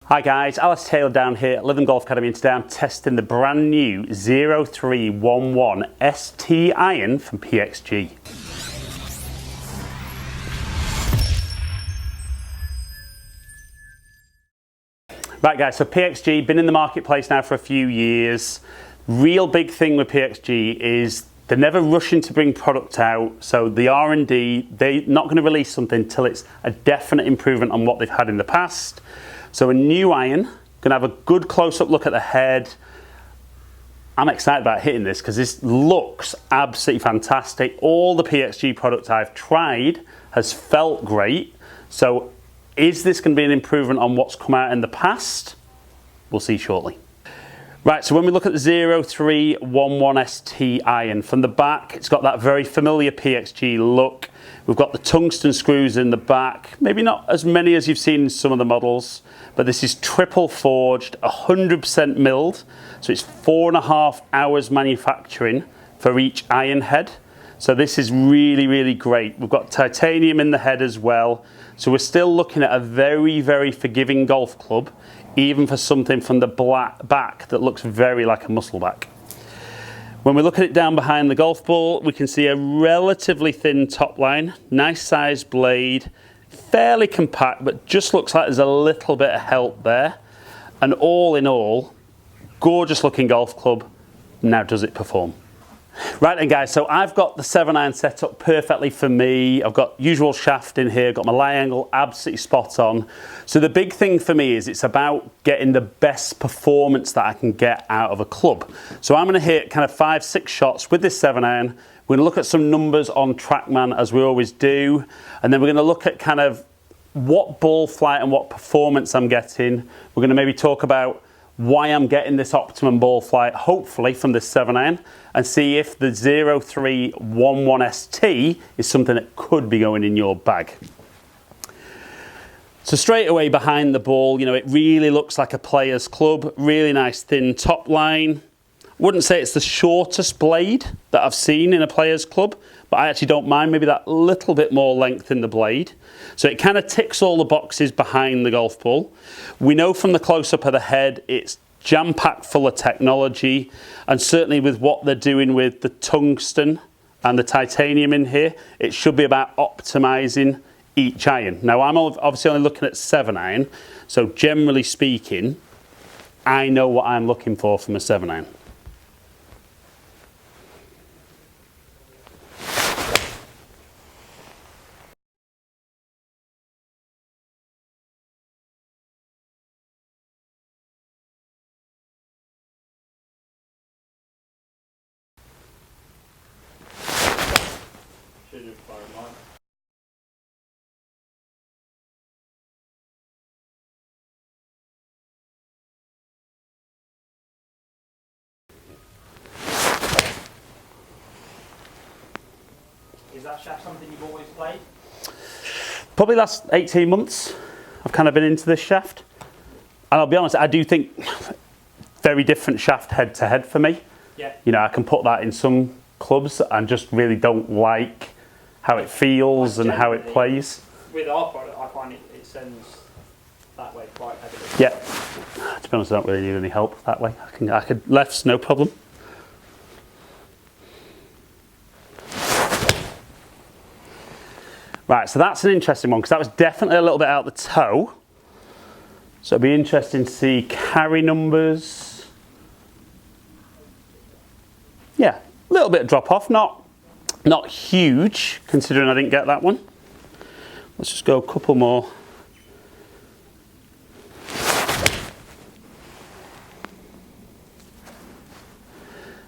Hi guys, Alice Taylor down here at Living Golf Academy, and today I'm testing the brand new 0311 ST iron from PXG. Right guys, so PXG, been in the marketplace now for a few years. Real big thing with PXG is they're never rushing to bring product out, so the R&D, they're not going to release something until it's a definite improvement on what they've had in the past. So a new iron, going to have a good close-up look at the head. I'm excited about hitting this because this looks absolutely fantastic. All the PXG products I've tried has felt great. So is this going to be an improvement on what's come out in the past? We'll see shortly. Right, so when we look at the 0311 ST iron, from the back, it's got that very familiar PXG look. We've got the tungsten screws in the back, maybe not as many as you've seen in some of the models, but this is triple forged, 100% milled, so it's 4.5 hours manufacturing for each iron head. So this is really, really great. We've got titanium in the head as well, so we're still looking at a very, very forgiving golf club, even for something from the back that looks very like a muscle back. When we look at it down behind the golf ball, we can see a relatively thin top line, nice sized blade, fairly compact, but just looks like there's a little bit of help there. And all in all, gorgeous looking golf club. Now does it perform? Right then guys, so I've got the 7-iron set up perfectly for me. I've got usual shaft in here, got my lie angle absolutely spot on. So the big thing for me is it's about getting the best performance that I can get out of a club. So I'm going to hit kind of 5-6 shots with this 7-iron. We're going to look at some numbers on Trackman as we always do, and then we're going to look at kind of what ball flight and what performance I'm getting. We're going to maybe talk about why I'm getting this optimum ball flight, hopefully from this 7-iron, and see if the 0311 ST is something that could be going in your bag. So straight away behind the ball, you know, it really looks like a player's club. Really nice thin top line. Wouldn't say it's the shortest blade that I've seen in a player's club, but I actually don't mind maybe that little bit more length in the blade. So it kind of ticks all the boxes behind the golf ball. We know from the close-up of the head, it's jam-packed full of technology, and certainly with what they're doing with the tungsten and the titanium in here, it should be about optimizing each iron. Now I'm obviously only looking at 7-iron, so generally speaking, I know what I'm looking for from a 7-iron. Is that shaft something you've always played? Probably last 18 months I've kind of been into this shaft, and I'll be honest, I do think very different shaft head to head for me. Yeah. You know, I can put that in some clubs and just really don't like how it feels and how it plays. With our product, I find it sends that way quite heavily. Yeah. To be honest, I don't really need any help that way. I could lefts, no problem. Right, so that's an interesting one because that was definitely a little bit out the toe. So it'd be interesting to see carry numbers. Yeah, a little bit of drop off, not huge considering I didn't get that one. Let's just go a couple more.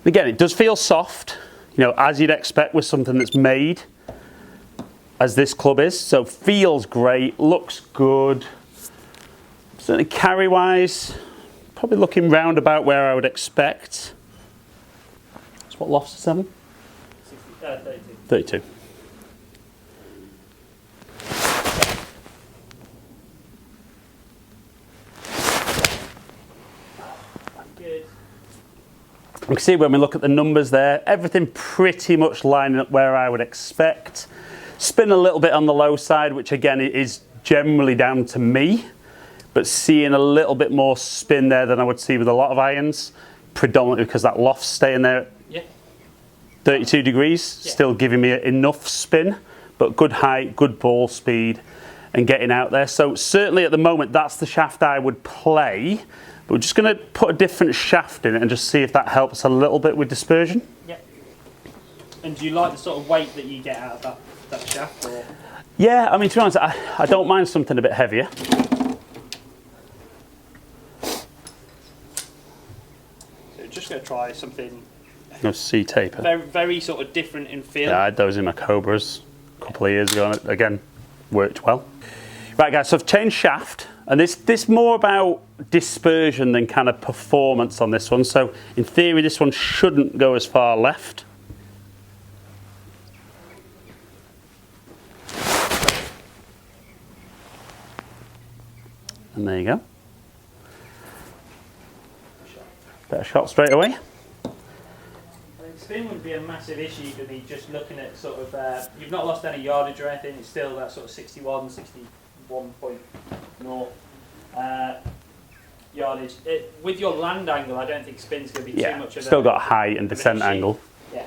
Again, it does feel soft, you know, as you'd expect with something that's made as this club is. So feels great, looks good. Certainly carry wise, probably looking round about where I would expect. That's what loft's 7? 32. 32. Good. You can see when we look at the numbers there, everything pretty much lining up where I would expect. Spin a little bit on the low side, which again is generally down to me. but seeing a little bit more spin there than I would see with a lot of irons, predominantly because that loft's staying there at 32 degrees, still giving me enough spin, but good height, good ball speed, and getting out there. So certainly at the moment, that's the shaft I would play. But we're just going to put a different shaft in it and just see if that helps a little bit with dispersion. Yeah. And do you like the sort of weight that you get out of that shaft? Or? Yeah, I mean, to be honest, I don't mind something a bit heavier. So just going to try something. No C-taper. Very, very sort of different in feel. Yeah, I had those in my Cobras a couple of years ago, and it, again, worked well. Right, guys, so I've changed shaft, and this more about dispersion than kind of performance on this one. So in theory, this one shouldn't go as far left. And there you go. Better shot straight away. Spin would be a massive issue for me, just looking at sort of, you've not lost any yardage or anything, it's still that sort of 61.0 yardage. With your land angle, I don't think spin's going to be too much of still got height and descent angle. Yeah.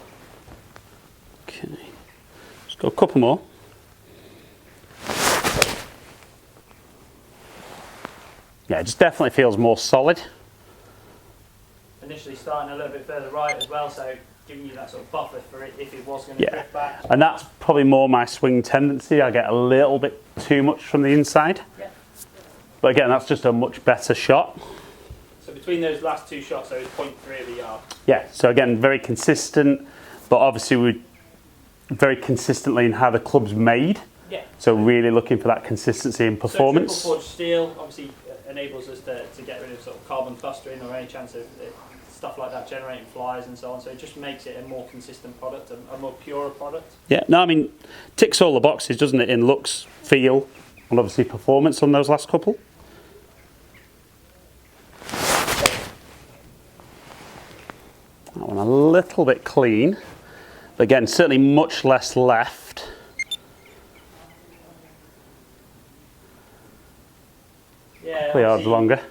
Okay, let's go a couple more. Yeah, it just definitely feels more solid. Initially starting a little bit further right as well, so giving you that sort of buffer for it if it was going to drift back. And that's probably more my swing tendency. I get a little bit too much from the inside. Yeah. But again, that's just a much better shot. So between those last two shots, so it's 0.3 of a yard. Yeah, so again, very consistent, but obviously we're very consistently in how the club's made. Yeah. So really looking for that consistency in performance. So triple forged steel obviously enables us to get rid of sort of carbon clustering or any chance of stuff like that generating flies and so on. So it just makes it a more consistent product, a more pure product. Yeah, no, I mean, ticks all the boxes, doesn't it, in looks, feel, and obviously performance on those last couple. That one a little bit clean, but again, certainly much less left. Yeah, a couple yards longer.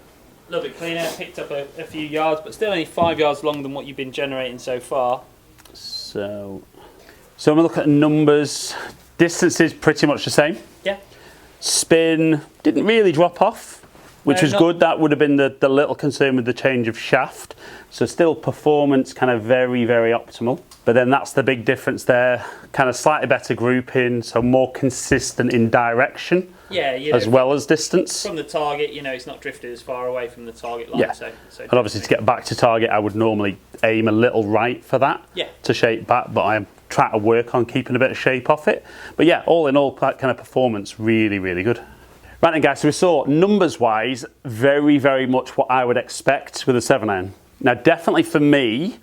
A little bit cleaner, picked up a few yards, but still only 5 yards longer than what you've been generating so far. So when we look at numbers, distance is pretty much the same. Yeah. Spin didn't really drop off, which was good. That would have been the little concern with the change of shaft. So still performance kind of very, very optimal. But then that's the big difference there. Kind of slightly better grouping, so more consistent in direction. Yeah, you know, as well as distance. From the target, you know, it's not drifted as far away from the target line. Yeah. So and obviously to get back to target, I would normally aim a little right for that. Yeah. To shape back, but I'm trying to work on keeping a bit of shape off it. But yeah, all in all, that kind of performance, really, really good. Right then guys, so we saw numbers wise, very, very much what I would expect with a 7-iron. Now definitely for me,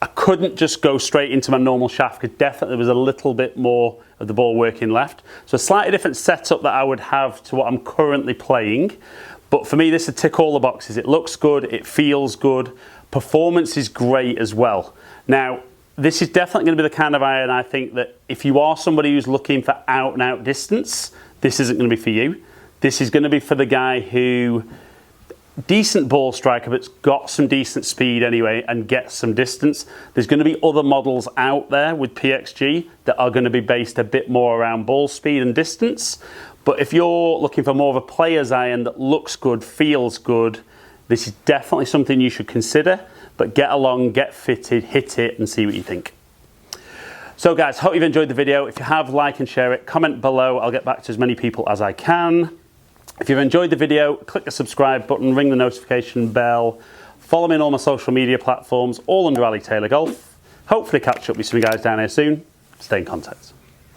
I couldn't just go straight into my normal shaft because definitely there was a little bit more of the ball working left. So a slightly different setup that I would have to what I'm currently playing. But for me, this would tick all the boxes. It looks good, it feels good, performance is great as well. Now, this is definitely going to be the kind of iron I think that if you are somebody who's looking for out and out distance, this isn't going to be for you. This is going to be for the guy who, decent ball striker, but's got some decent speed anyway and gets some distance. There's going to be other models out there with PXG that are going to be based a bit more around ball speed and distance. But if you're looking for more of a player's iron that looks good, feels good, this is definitely something you should consider. But get along, get fitted, hit it and see what you think. So guys, hope you've enjoyed the video. If you have, like and share it, comment below. I'll get back to as many people as I can. If you've enjoyed the video, click the subscribe button, ring the notification bell, follow me on all my social media platforms, all under Ali Taylor Golf. Hopefully catch up with some guys down here soon. Stay in contact.